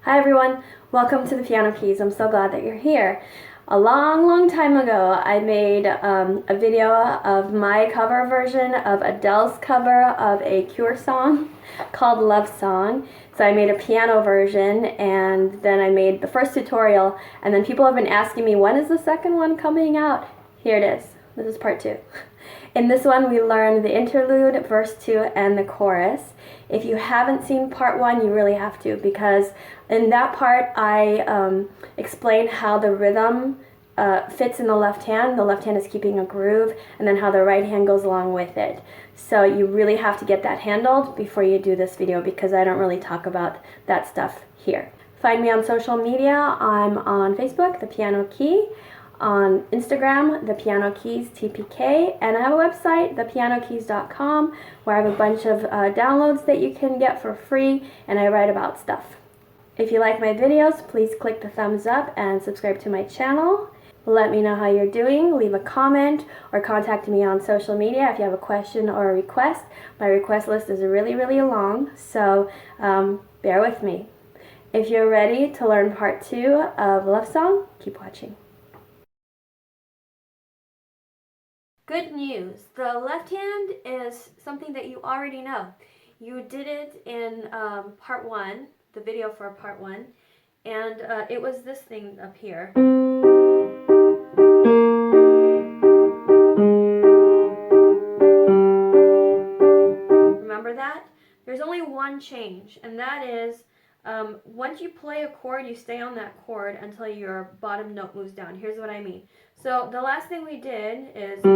Hi everyone, welcome to the Piano Keys. I'm so glad that you're here. A long time ago, I made a video of my cover version of Adele's cover of a Cure song called Lovesong. So I made a piano version, and then I made the first tutorial, and then people have been asking me, when is the second one coming out? Here it is. This is part 2. In this one, we learn the interlude, verse 2, and the chorus. If you haven't seen part 1, you really have to, because in that part, I explain how the rhythm fits in the left hand. The left hand is keeping a groove, and then how the right hand goes along with it. So you really have to get that handled before you do this video, because I don't really talk about that stuff here. Find me on social media. I'm on Facebook, The Piano Key, on Instagram, The Piano Keys TPK, and I have a website, thepianokeys.com, where I have a bunch of downloads that you can get for free, and I write about stuff. If you like my videos, please click the thumbs up and subscribe to my channel. Let me know how you're doing, leave a comment, or contact me on social media if you have a question or a request. My request list is really long, so bear with me. If you're ready to learn part 2 of Lovesong, keep watching. Good news. The left hand is something that you already know. You did it in part 1, the video for part 1, and it was this thing up here. Remember that? There's only one change, and that is once you play a chord, you stay on that chord until your bottom note moves down. Here's what I mean. So the last thing we did is, okay,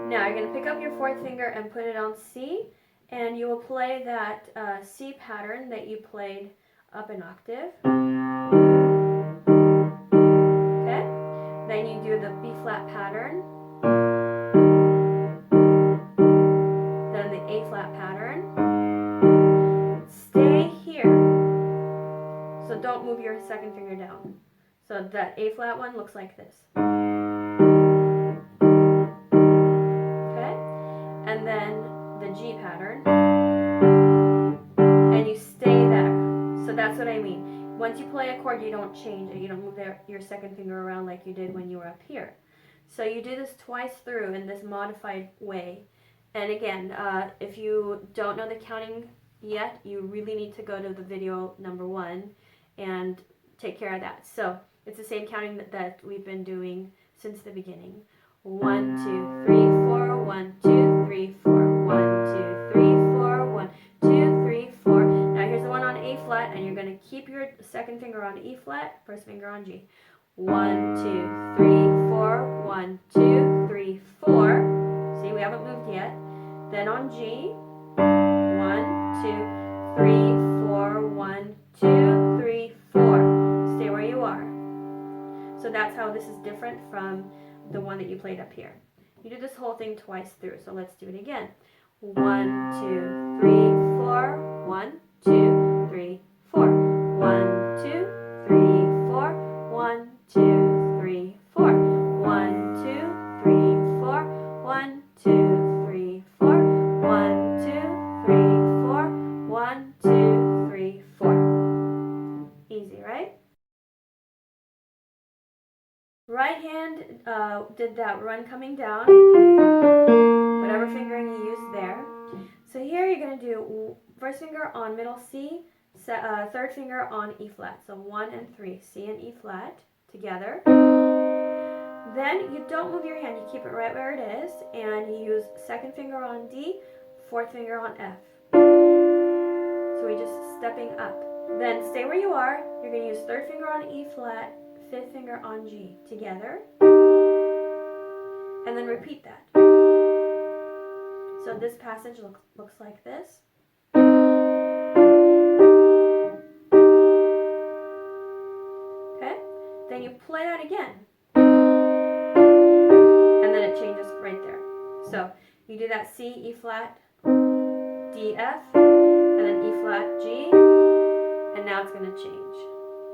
now you're going to pick up your 4th finger and put it on C, and you will play that C pattern that you played up an octave. Okay, then you do the B flat pattern, then the A flat pattern. Stay here, so don't move your 2nd finger down. So that A flat one looks like this. Okay? And then the G pattern. And you stay there. So that's what I mean. Once you play a chord, you don't change it. You don't move your 2nd finger around like you did when you were up here. So you do this twice through in this modified way. And again, if you don't know the counting yet, you really need to go to the video number 1 and take care of that. So it's the same counting that we've been doing since the beginning. 1, 2, 3, 4, 1, 2, 3, 4, 1, 2, 3, 4, 1, 2, 3, 4. Now here's the one on A flat, and you're going to keep your 2nd finger on E flat, 1st finger on G. 1, 2, 3, 4, 1, 2, 3, 4. See, we haven't moved yet. Then on G, 1, 2, 3, 4, 1, 2, 3, 4. Stay where you are. So that's how this is different from the one that you played up here. You do this whole thing twice through, so let's do it again. 1, 2, 3, 4, 1, 2, 3, 4. 1, 2, 3, 4, 1, 2, 3, 4. 1, 2, 3, 4, 1, 2, 3, 4. 1, 2, 3, 4, 1, 2, 3, 4. Easy, right? Right hand did that run coming down, whatever fingering you used there. So here you're going to do 1st finger on middle C, 3rd finger on E flat. So 1 and 3, C and E flat together. Then you don't move your hand, you keep it right where it is, and you use 2nd finger on D, 4th finger on F. So we're just stepping up. Then stay where you are. You're going to use 3rd finger on E flat, 5th finger on G together, and then repeat that. So this passage looks like this. Okay? Then you play that again. And then it changes right there. So you do that C, E flat, D, F, and then E flat, G, and now it's going to change.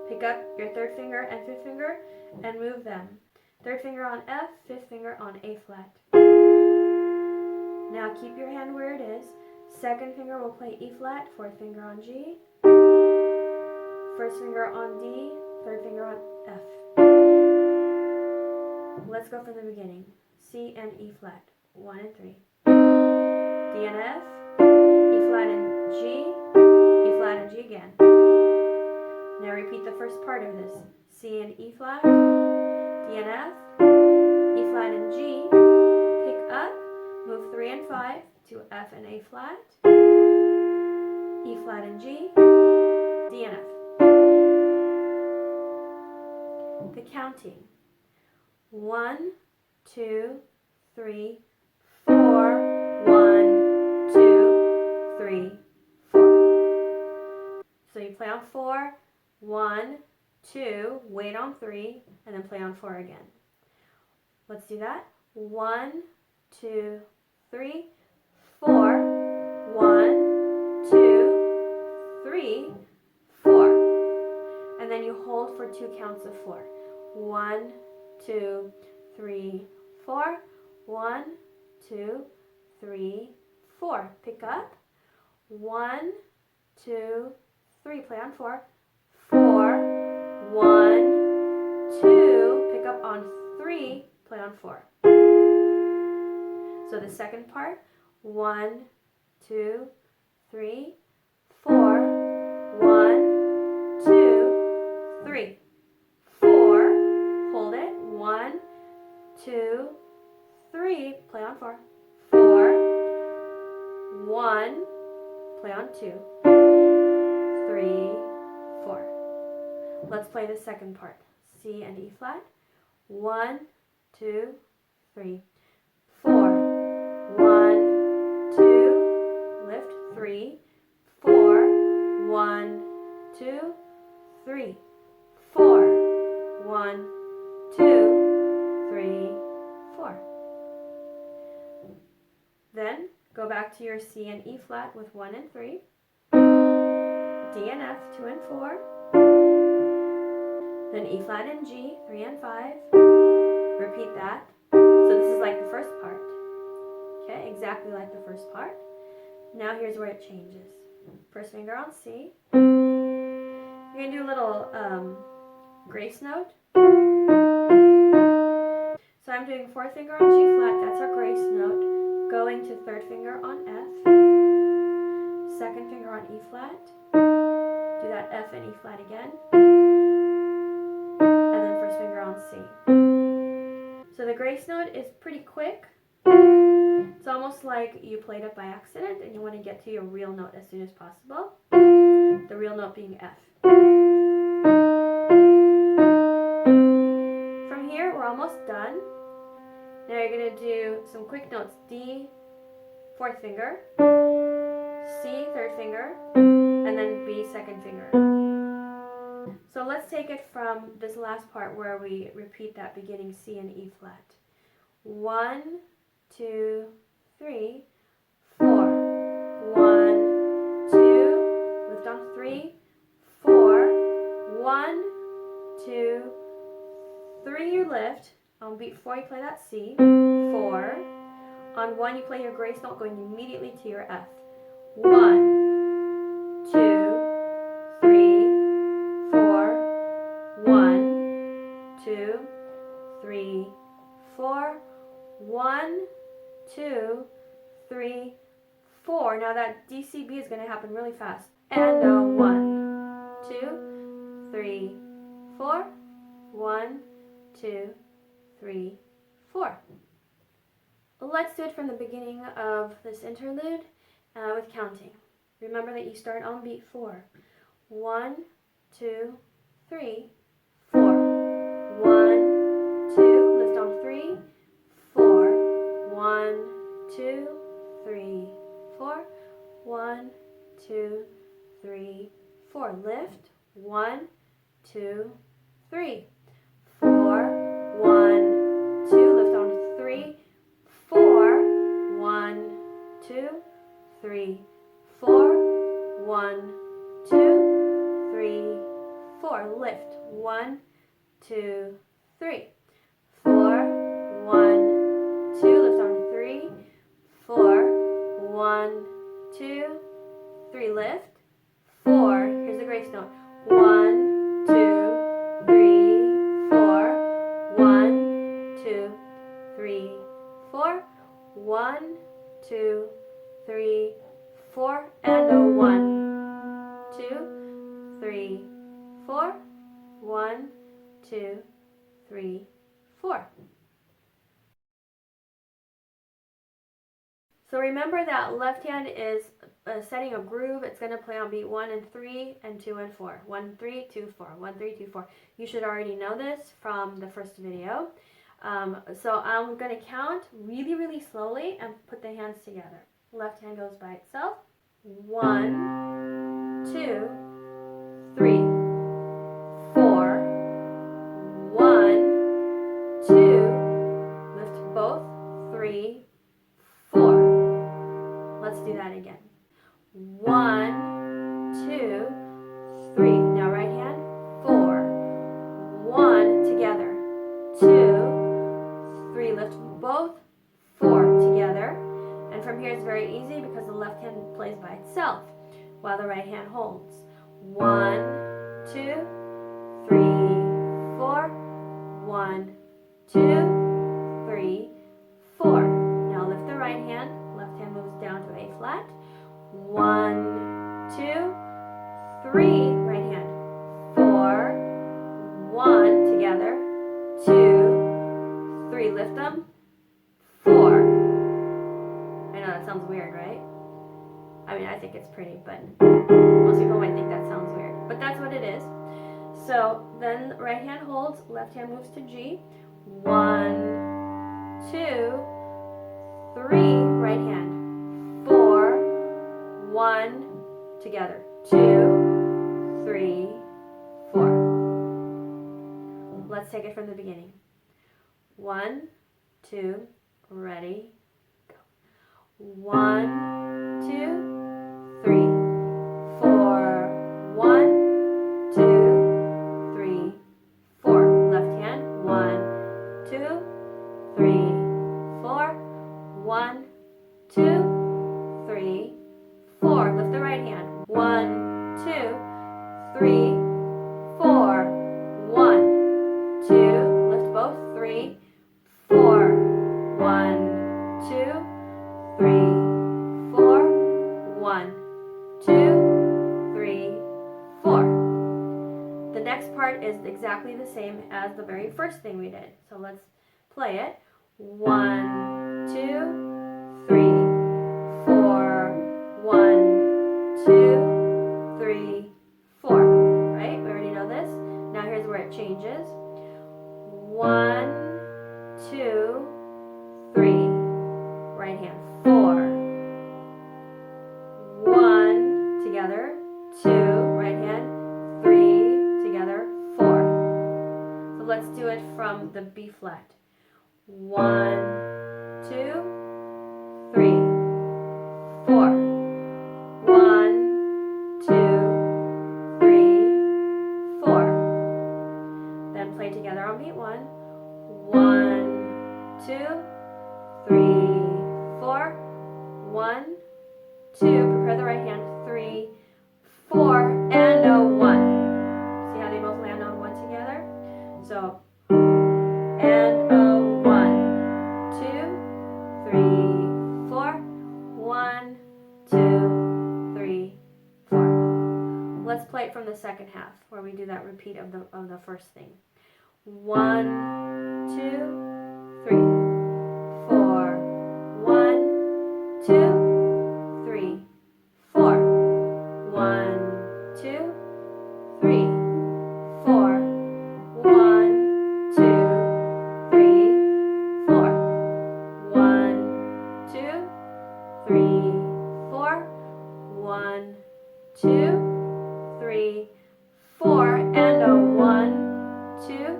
Pick up your 3rd finger and 5th finger and move them. 3rd finger on F, 5th finger on A flat. Now keep your hand where it is. Second finger will play E flat, fourth finger on G, first finger on D, third finger on F. Let's go from the beginning. C and E flat, 1 and 3. D and F, E flat and G, E flat and G again. Now repeat the first part of this. C and E flat, D and F, E flat and G, pick up, move 3 and 5 to F and A flat, E flat and G, D and F. The counting. 1, 2, 3, 4, 1, 2, 3, 4. So you play on 4, 1, 2, wait on 3, and then play on 4 again. Let's do that. 1, 2, 3, 4, 1, 2, 3, 4. And then you hold for 2 counts of 4. 1, 2, 3, 4. 1, 2, 3, 4. Pick up. 1, 2, 3. Play on 4. 4, 1, 2. Pick up on 3. Play on 4. So the second part. 1, 2, 3, 4. 1, 2, 3, 4. Hold it. 1, 2, 3. Play on 4. 4. 1. Play on 2. 3, 4. Let's play the second part. C and E flat. 1, 2, 3, 4. 1, 2. Lift. 3, 4. 1, 2, 3, 4. 1, 2, 3, 4. Then go back to your C and E flat with 1 and 3. D and F, 2 and 4. Then E flat and G, 3 and 5. Repeat that. So this is like the first part. Okay, exactly like the first part. Now here's where it changes. First finger on C. You're going to do a little grace note. So I'm doing fourth finger on G flat, that's our grace note. Going to third finger on F. Second finger on E flat. Do that F and E flat again. And then first finger on C. So the grace note is pretty quick. It's almost like you played it by accident and you want to get to your real note as soon as possible. The real note being F. From here, we're almost done. Now you're going to do some quick notes. D, fourth finger, C, third finger, and then B, second finger. So let's take it from this last part where we repeat that beginning C and E flat. 1, 2, 3, 4. 1, 2, lift on 3, 4. 1, 2, 3, you lift. On beat 4, you play that C. 4. On 1, you play your grace note going immediately to your F. 1, 2, 3, 4. 1, 2, 3, 4. 1, 2, 3, 4. Now that DCB is going to happen really fast. And 1, 2, 3, 4. 1, 2, 3, 4. Let's do it from the beginning of this interlude with counting. Remember that you start on beat 4. 1, 2, 3, 4. 1, 2, lift on 3, 4. 1, 2, 3, 4. 1, 2, 3, 4. Lift. 1, 2, 3, 4. 1, 2, lift on 3, 4. 1, 2, 3, 4. 1, 2, 3, 4. Lift. 1, 2, 3, 4. 1, 2, lift on 3, 4. 1, 2, 3, lift, 4, here's the grace note, 1, 2, 3, 4, 1, 2, 3, 4, 1, 2, 3, 4, and a 1, 2, 3, 4, 1, 2, 3, 4. So remember that left hand is setting a groove. It's going to play on beat 1 and 3 and 2 and 4. 1, 3, 2, 4. 1, 3, 2, 4. You should already know this from the first video. So I'm going to count really, really slowly and put the hands together. Left hand goes by itself. 1, 2, 3, 4, 1, 2, lift both, 3, 4. Let's do that again. 1, 2, 3. Now right hand, 4, 1, together, 2, 3. Lift both, 4, together. And from here it's very easy because the left hand plays by itself while the right hand holds. 1, 2, 3, 4, 1, 2, 3, 4. Now lift the right hand. Left hand moves down to A flat. 1, 2, 3. Right hand. 4, 1. Together. 2, 3. Lift them. 4. I know that sounds weird, right? I mean, I think it's pretty, but most people might think that sounds weird. But that's what it is. So then right hand holds, left hand moves to G. 1, 2, 3, right hand. 4, 1, together. 2, 3, 4. Let's take it from the beginning. 1, 2, ready, go. 1, 2, 3, 4, 1, 2, 3, 4. Left hand. 1, 2, 3, 4. 1, 2, 3, 4. Lift the right hand. 1, 2, 3, 4. 1, 2. Lift both. 3, 4. 1, 2, 3, 4. 1, 2, 3, 4. The next part is exactly the same as the very first thing we did. So let's play it. 1, 2, 3, 4, 1, 2, 3, 4. Right? We already know this. Now here's where it changes. 1, 2, 3. Right hand. 4. 1, together. 2. Right hand. 3, together. 4. So let's do it from the B flat. 1, 2, 3, 4. 1, 2, 3, 4. Then play together on beat 1. 1, 2, 3, 4. 1, 2. Prepare the right hand. 3, 4, and a 1. See how they both land on 1 together? So, and a 1, 2, 3, 4. 1, 2, 3, 4. Let's play it from the second half, where we do that repeat of the first thing. 1, 2, 3, 4. 1, 2, 3, 4. 1, 2, 3, 4. 1, 2, 3, 4. 1, 2, 3, 4. 1, 2, 3, 4. And a 1, 2,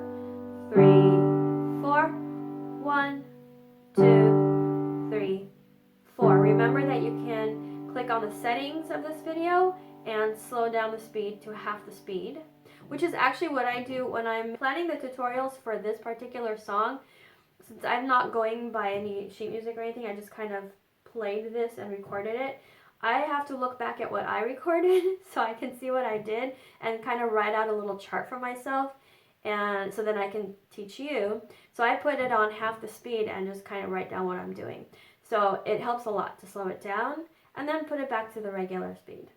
3, 4. 1, 2, 3, 4. Remember that you can click on the settings of this video and slow down the speed to half the speed, which is actually what I do when I'm planning the tutorials for this particular song. Since I'm not going by any sheet music or anything, I just kind of played this and recorded it. I have to look back at what I recorded so I can see what I did and kind of write out a little chart for myself, and so then I can teach you. So I put it on half the speed and just kind of write down what I'm doing. So it helps a lot to slow it down and then put it back to the regular speed.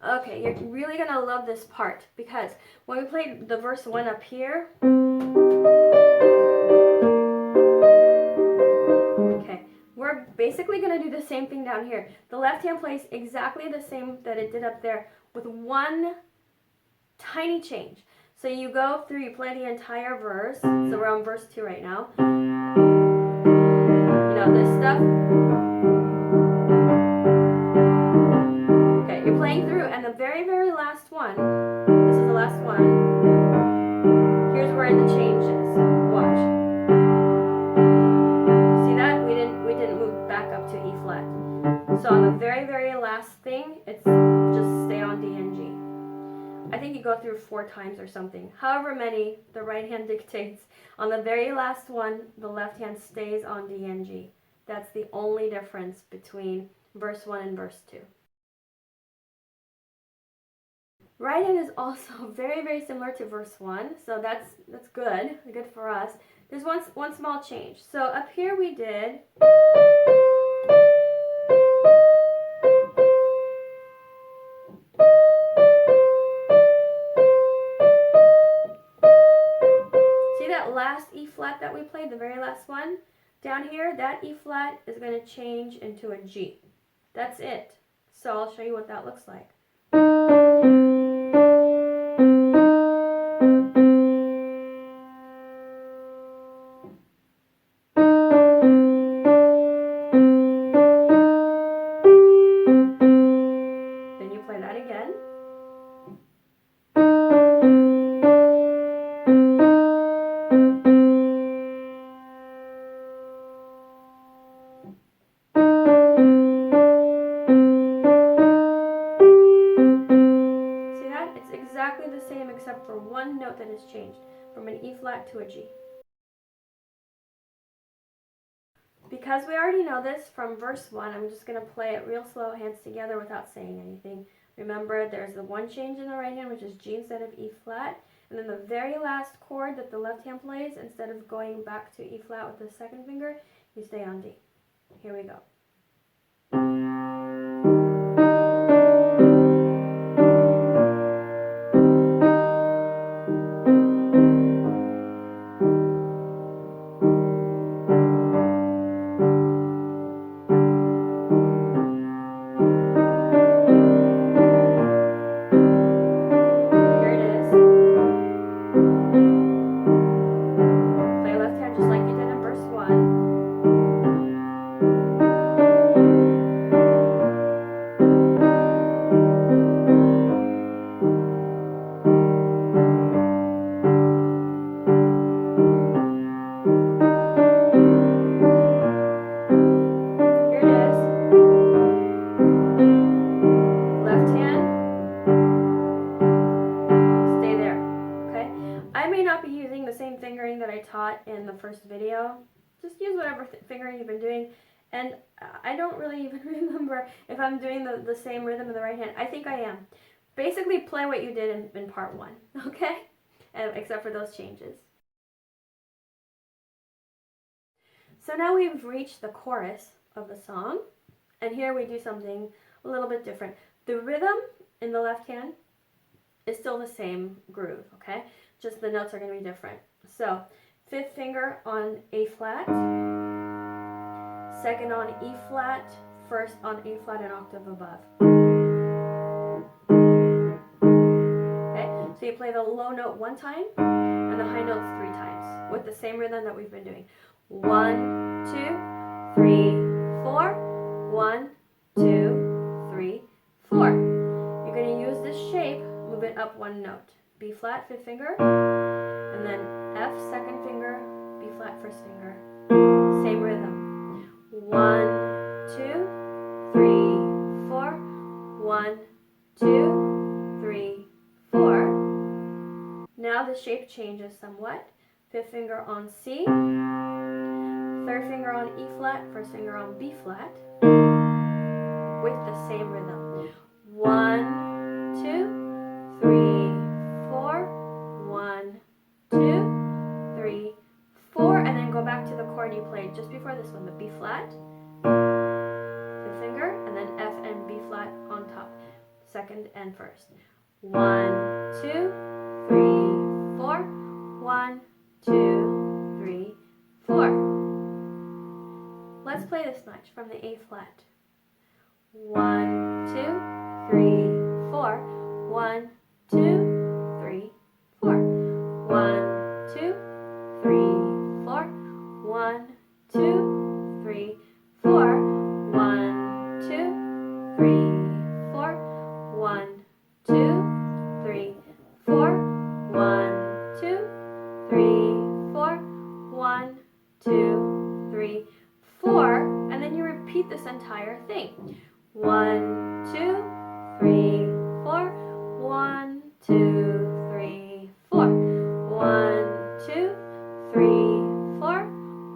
Okay, you're really gonna love this part because when we played the verse 1 up here, okay, we're basically gonna do the same thing down here. The left hand plays exactly the same that it did up there with one tiny change. So you go through, you play the entire verse, so we're on verse 2 right now. You know, this stuff. Okay, you're playing through, and the very, very last one, this is the last one, here's where the change is. Watch. See that? We didn't move back up to E flat. So on the very, very last thing, it's just stay on D and G. I think you go through 4 times or something. However many the right hand dictates. On the very last one, the left hand stays on D and G. That's the only difference between verse 1 and verse 2. Right hand is also very, very similar to verse 1, so that's good for us. There's one small change. So up here we did. See that last E flat that we played, the very last one? Down here, that E flat is going to change into a G. That's it. So I'll show you what that looks like. Then you play that again. Exactly the same except for one note that has changed from an E flat to a G. Because we already know this from verse 1, I'm just going to play it real slow, hands together without saying anything. Remember, there's the one change in the right hand, which is G instead of E flat, and then the very last chord that the left hand plays, instead of going back to E flat with the second finger, you stay on D. Here we go. Fingering that I taught in the first video. Just use whatever fingering you've been doing, and I don't really even remember if I'm doing the same rhythm in the right hand. I think I am. Basically play what you did in part 1, okay? Except for those changes. So now we've reached the chorus of the song, and here we do something a little bit different. The rhythm in the left hand is still the same groove, okay? Just the notes are going to be different. So, 5th finger on A flat, 2nd on E flat, 1st on A flat an octave above. Okay, so you play the low note 1 time and the high notes 3 times with the same rhythm that we've been doing. 1, 2, 3, 4. 1, 2, 3, 4. You're going to use this shape, move it up 1 note. B flat, 5th finger, and then F, 2nd finger, B flat, 1st finger. Same rhythm. 1, 2, 3, 4. 1, 2, 3, 4. Now the shape changes somewhat. 5th finger on C, Third finger on E flat, first finger on B flat, with the same rhythm. 1, 2, 3, 4. 1, 2, 3, 4, and then go back to the chord you played just before this one, the B flat, fifth finger, and then F and B flat on top, second and first. 1, 2, 3, 4. 1, 2, 3, 4. Let's play this much from the A flat. 1, 2, 3, 4. 1, 2, 3, 4. 1, 2, 3, 4. 1, 2, 3, 4. 1, 2, 3, 4. 1, 2, 3, 4. 1, 2, 3, 4. 1, 2, 3, 4. And then you repeat this entire thing. 1, 2, 3, 4. 1, 2, 3, 4. 1, 2, 3, 4.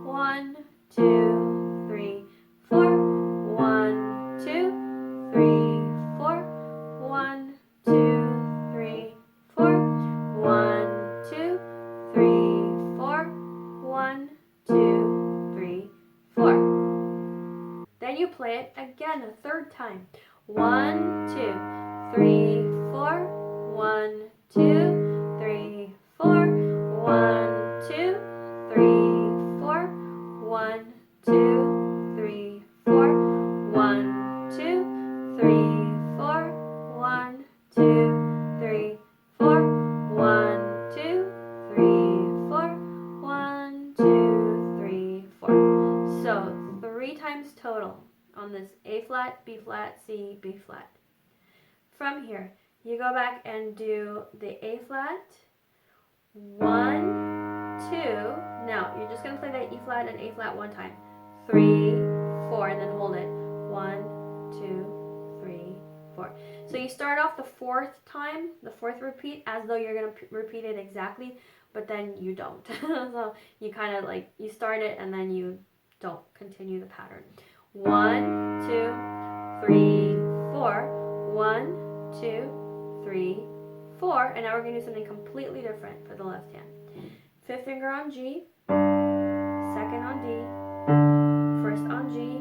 1, 2, 3, 4. 1, 2, 3, 4. 1, 2, 3, 4. 1, 2, 3, 4. 1, 2, 3, 4. Then you play it again a third time. 1, 2, 3, 4. 1, 2, 3, 4. 1, 2, 3, 4. 1, 2, 3, 4. 1, 2, 3, 4. 1, 2, 3, 4. 1, 2, 3, 4. 1, 2, 3, 4. So 3 times total on this A flat, B flat, C, B flat. From here, you go back and do the A flat, 1, 2. Now, you're just going to play that E flat and A flat one time. 3, 4, and then hold it. 1, 2, 3, 4. So you start off the fourth time, the fourth repeat, as though you're going to repeat it exactly, but then you don't. So you kind of like, you start it and then you don't continue the pattern. 1, 2, 3, 4. 1, 2, 3, 4. And now we're going to do something completely different for the left hand. Fifth finger on G, second on D, first on G,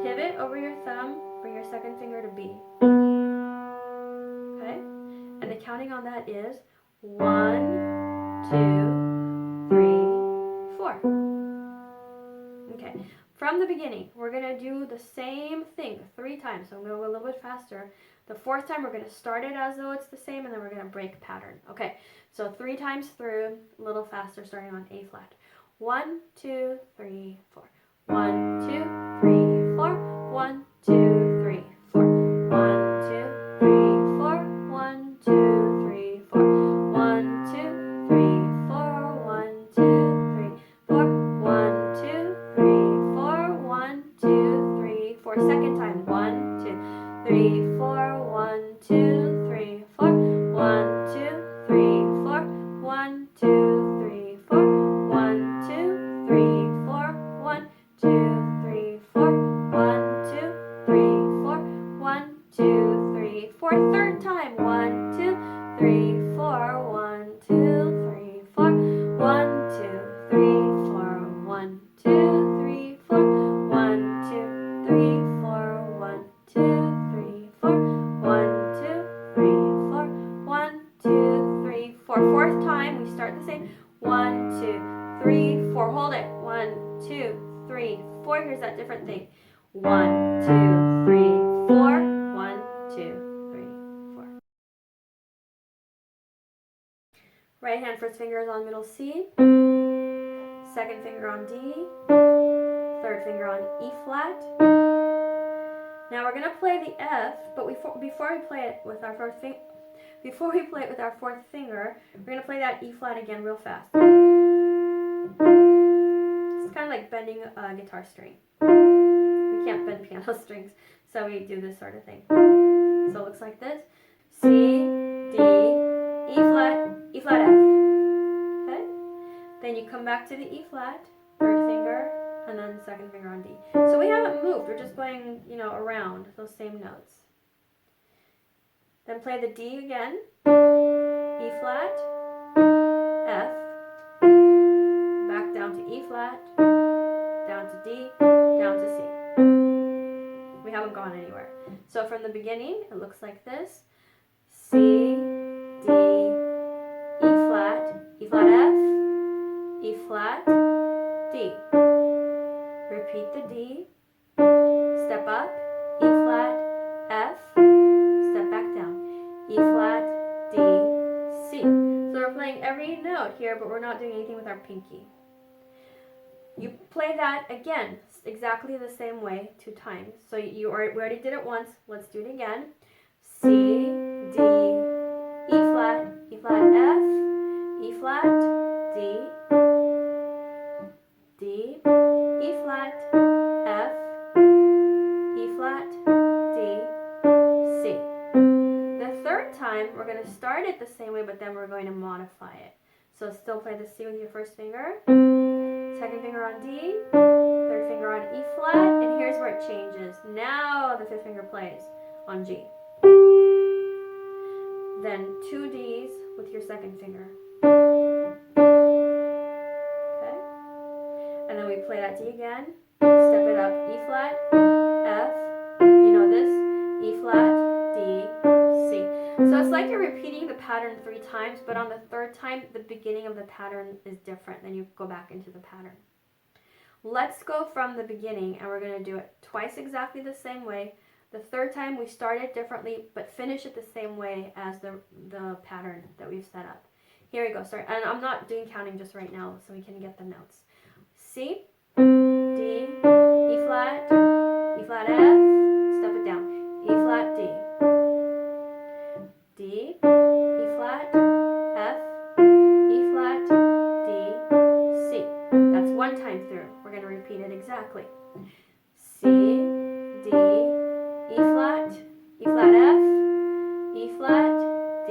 pivot over your thumb, bring your second finger to B. Okay? And the counting on that is 1, 2, 3, 4. Okay, from the beginning, we're going to do the same thing 3 times. So I'm going to go a little bit faster. The fourth time, we're going to start it as though it's the same, and then we're going to break pattern. Okay, so 3 times through, a little faster, starting on A flat. 1, 2, 3, 4. 1, 2, 3, 4. 1, 2, 3, 4. 1, 2, 3, 4. 1, 2, 3, 4. 1, 2, 3, 4. 1, 2, 3, 4. 1, 2, 3, 4. 1, 2, 3, 4. Second time. 1, 2, 3, 4. 1, 2, 3, 4. 1, 2, 3, 4. 1, 2, 3, 4. 1, 2, 3, 4. 1, 2, 3, 4. 1, 2, 3, 4. 1, 2, 3, 4. Third time. 1, 2, 3, 4. 1, 2, 3, 4. 1, 2, 3, 4. 1, 2, 3, 4. 1, 2, 3, 4. 1, 2, 3, 4. 1, 2, 3, 4. 1, 2, 3, 4. Fourth time, we start the same. 1, 2, 3, 4. Hold it. 1, 2, 3, 4. Here's that different thing. 1, 2, 3, 4. 1, 2, 3, 4. Right hand first finger is on middle C. Second finger on D. Third finger on E flat. Now we're gonna play the F, but before we play it with our fourth finger, we're gonna play that E flat again real fast. It's kind of like bending a guitar string. We can't bend piano strings, so we do this sort of thing. So it looks like this: C, D, E flat, F. Okay. Then you come back to the E flat, third finger finger, and then second finger on D. So we haven't moved, we're just going, you know, around those same notes. Then play the D again, E flat, F, back down to E flat, down to D, down to C. We haven't gone anywhere. So from the beginning, it looks like this. C, D, E flat, F, E flat, D. Repeat the D, step up, E flat, F, step back down, E flat, D, C. So we're playing every note here, but we're not doing anything with our pinky. You play that again, exactly the same way 2 times. So we already did it once, let's do it again. C, D, E flat, F, E flat, D, D, E flat, F, E flat, D, C. The third time, we're going to start it the same way, but then we're going to modify it. So still play the C with your first finger, second finger on D, third finger on E flat, and here's where it changes. Now the fifth finger plays on G. Then 2 Ds with your second finger. Okay? And then we play that D again, step it up, E flat, F, you know this, E flat, D, C. So it's like you're repeating the pattern 3 times, but on the third time, the beginning of the pattern is different. Then you go back into the pattern. Let's go from the beginning, and we're going to do it twice exactly the same way. The third time we start it differently, but finish it the same way as the pattern that we've set up. Here we go, start. And I'm not doing counting just right now, so we can get the notes. C, D, E flat, F, step it down, E flat, D. D, E flat, F, E flat, D, C. That's 1 time through. We're going to repeat it exactly. C, D, E flat, F, E flat, D,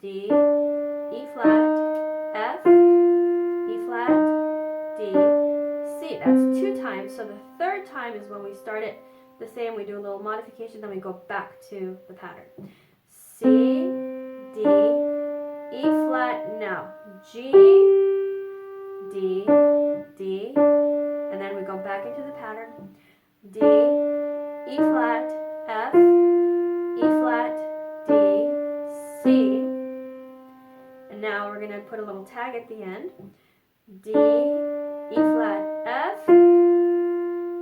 D, E flat, F, E flat, D, C. That's 2 times. So the third time is when we start it the same. We do a little modification, then we go back to the pattern. C, D, E flat, now G, D, D, and then we go back into the pattern. D, E flat, F, E flat, D, C. And now we're going to put a little tag at the end. D, E flat, F,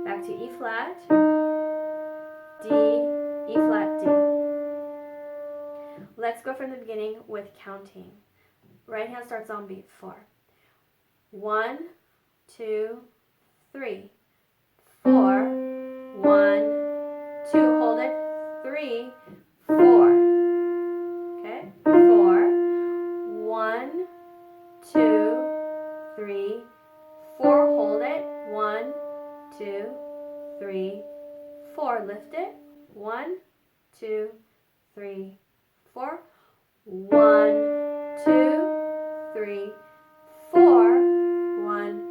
back to E flat, D, E flat, D. Let's go from the beginning with counting. Right hand starts on beat 4. 1, 2, 3, 4, 1, 2, hold it, 3, 4. Okay, 4, 1, 2, 3, 4, hold it, 1, 2, 3, 4, lift it, 1, 2, 3, 4, 1, 2, 3, 4, 1,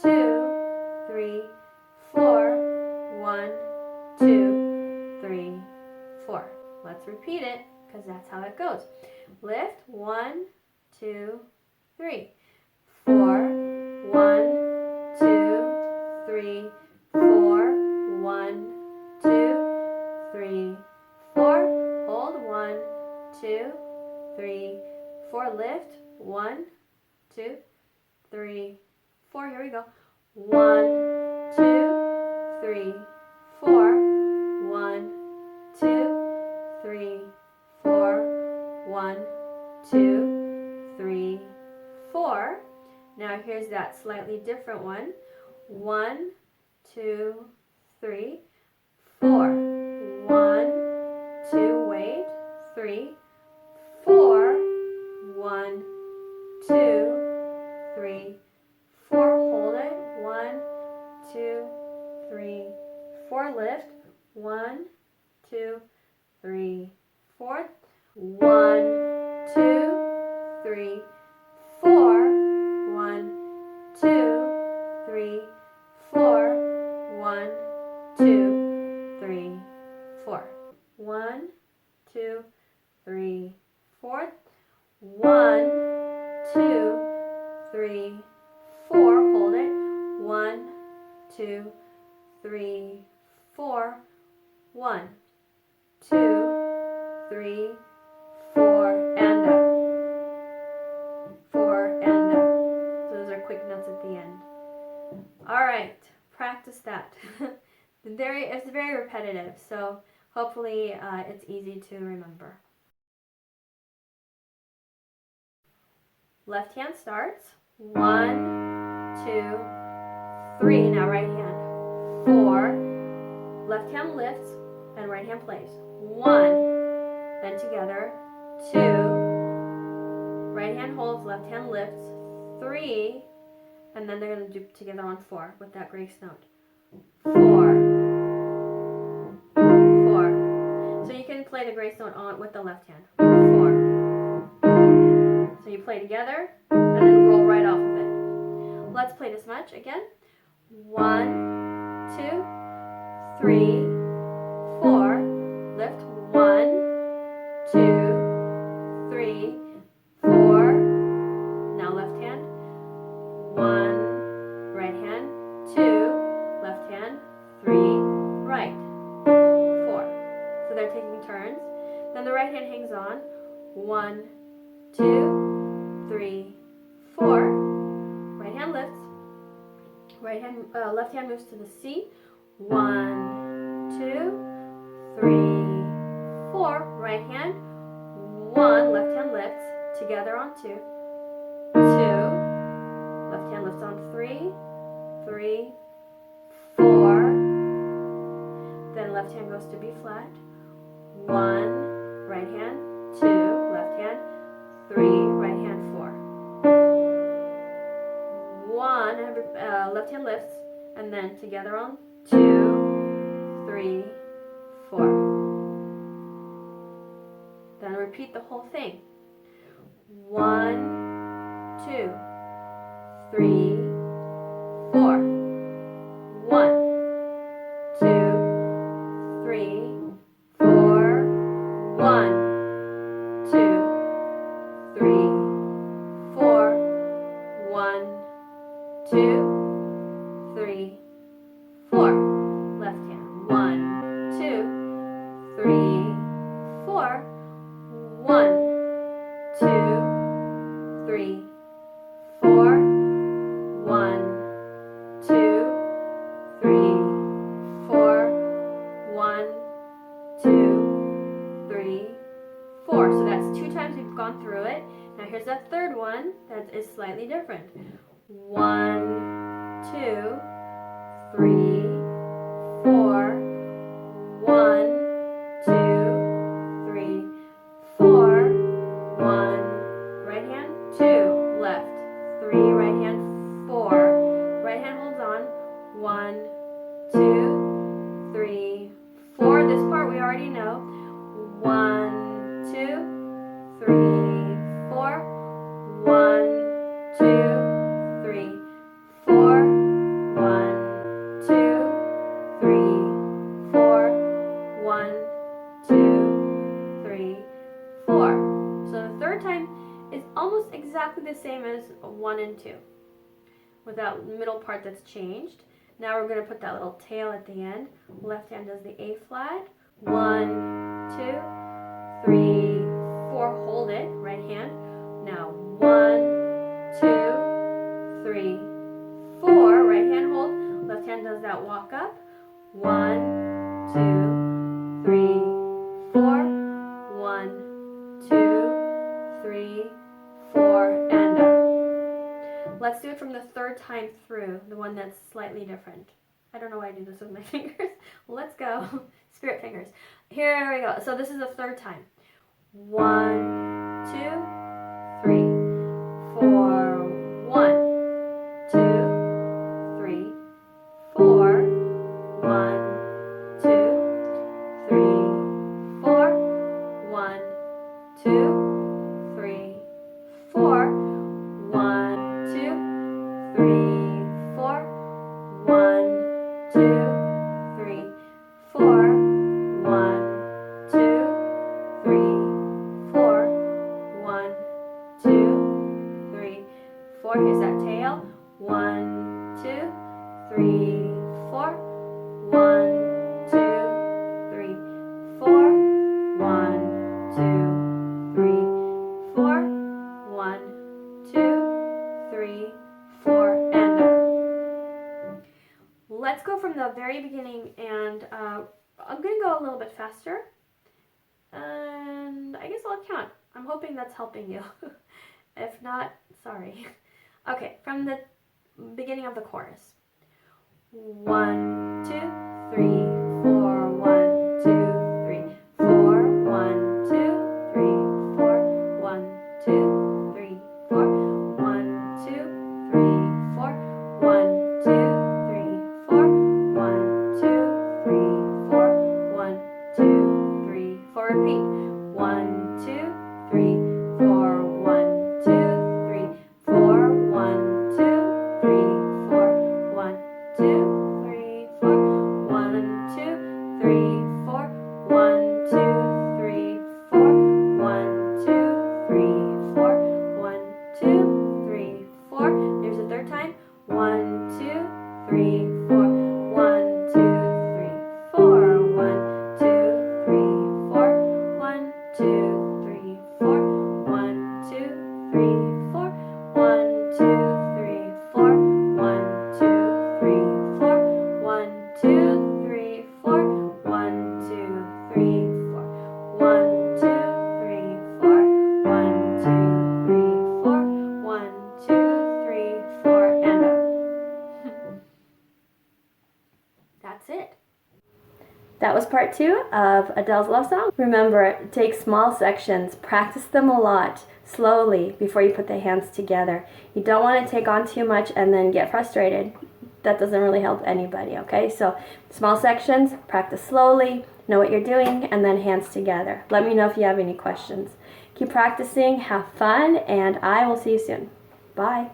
2, 3, 4, 1, 2, 3, 4. Let's repeat it, because that's how it goes. Lift, 1, 2, 3, 4, 1, 2, 3, 4, 1, 2, 3, 4. Hold, 1, 2, 3, 4. Lift, 1, 2, 3, 4. Here we go. 1, 2, 3, 4. 1, 2, 3, 4. 1, 2, 3, 4. Now here's that slightly different one. 1, 2, 3, 4. 1, 2, wait, 3, 4. 1, 2, 3, 4. Hold it. 1, 2, 3, 4. Lift. 1, 2, 3, 4. 1, 2, 3, 4. 1, 2, 1, 2, 3, 4. 1, 2, 3, 4. Hold it. 1, 2, 3, 4. 1, 2, 3, 4, and up. 4 and up. So those are quick notes at the end. All right, practice that. It's very repetitive, so hopefully it's easy to remember. Left hand starts. 1, 2, 3. Now right hand. 4. Left hand lifts and right hand plays. 1. Then together. 2. Right hand holds, left hand lifts. 3. And then they're going to do together on 4 with that grace note. 4. 4. So you can play the grace note on with the left hand. 4. So you play together and then roll right off of it. Let's play this much again. 1, 2, 3, 4. Lift. 1, 2, 3, 4. Now left hand. 1, right hand. 2, left hand. 3, right. 4. So they're taking turns. Then the right hand hangs on. 1, 2, 3, 4. Right hand lifts. Left hand moves to the C. 1, 2, 3, 4. Right hand. 1. Left hand lifts. Together on 2. 2. Left hand lifts on 3. 3, 4. Then left hand goes to B flat. 1. Right hand. 2. Left hand. 3. Right hand. 4. 1, left hand lifts, and then together on 2, 3, 4. Then repeat the whole thing. 1, 2, 3, 4. 1, 2, 3, 4. 1, 2, 3, 4. 1, 2, 3, 4. Left hand. 1, 2, 3, 4. 1, 2, 3, 4. 1, 2, 3, 4. 1, 2, 3, 4. So that's 2 times we've gone through it. Now here's that third one that is slightly different. 1, 2, 3, 4. 1, 2, 3, 4. 1, right hand, 2, left, 3, right hand, 4. Right hand holds on. 1, 2, 3, 4. This part we already know. 1, 2, 3, 4. 1, 2, 3, 4. 1, 2, 3, 4. 1, 2, 3, 4. So the third time is almost exactly the same as 1 and 2, with that middle part that's changed. Now we're going to put that little tail at the end. Left hand does the A flat. 1, 2, 3, 4. Hold it. Right hand. Now 1, 2, 3, 4. Right hand hold. Left hand does that walk up. 1, 2, 3, 4. 1, 2, 3, 4, and up. Let's do it from the third time through, the one that's slightly different. I don't know why I do this with my fingers. Let's go. Spirit fingers. Here we go. So this is the third time. 1, 2, 3, 4. 1, 2, 3, 4. 1, 2, 3, 4. 1, 2, 3, 4. 1, 2, 3, 4. 1, 2, 3, 4. 1, 2, very beginning, and I'm going to go a little bit faster, and I guess I'll count. I'm hoping that's helping you. If not, sorry. Okay, from the beginning of the chorus. 1, 2, 3, 4, 1, 2, 3, 4, 1, 2, 3, 4, 1, 2, 3, 4, 1, 2, 3, 4, 1, 2, 3, 4, 1, 2, 3, 4, 1, 2, 3, 4. Repeat. 1, 2, 3, 4, 1, 2, 3, 4, 1, 2, 3, 4, 1, 2, 3, 4, 1, 2, 3, 4, 1, 2, 3, 4, 1, 2, 3, 4, 1, 2, 3, 4. There's a third time. 1, 2, 3, 4, 1, 2, 3, 4, 1, 2, 3, 4, 1, 2, 3, 4, 1, 2, 3, 4, 1, 2, 3, 4, 1, 2, 3, 4, 1, 2, 3, 4, 1, 2, 3, 4, 1, 2, 3, 4, 1, 2, 3, 4, 1, 2, 3, 4, and up. That's it. That was part 2 of Adele's Love Song. Remember, take small sections, practice them a lot, slowly, before you put the hands together. You don't want to take on too much and then get frustrated. That doesn't really help anybody, okay? So, small sections, practice slowly, know what you're doing, and then hands together. Let me know if you have any questions. Keep practicing, have fun, and I will see you soon. Bye.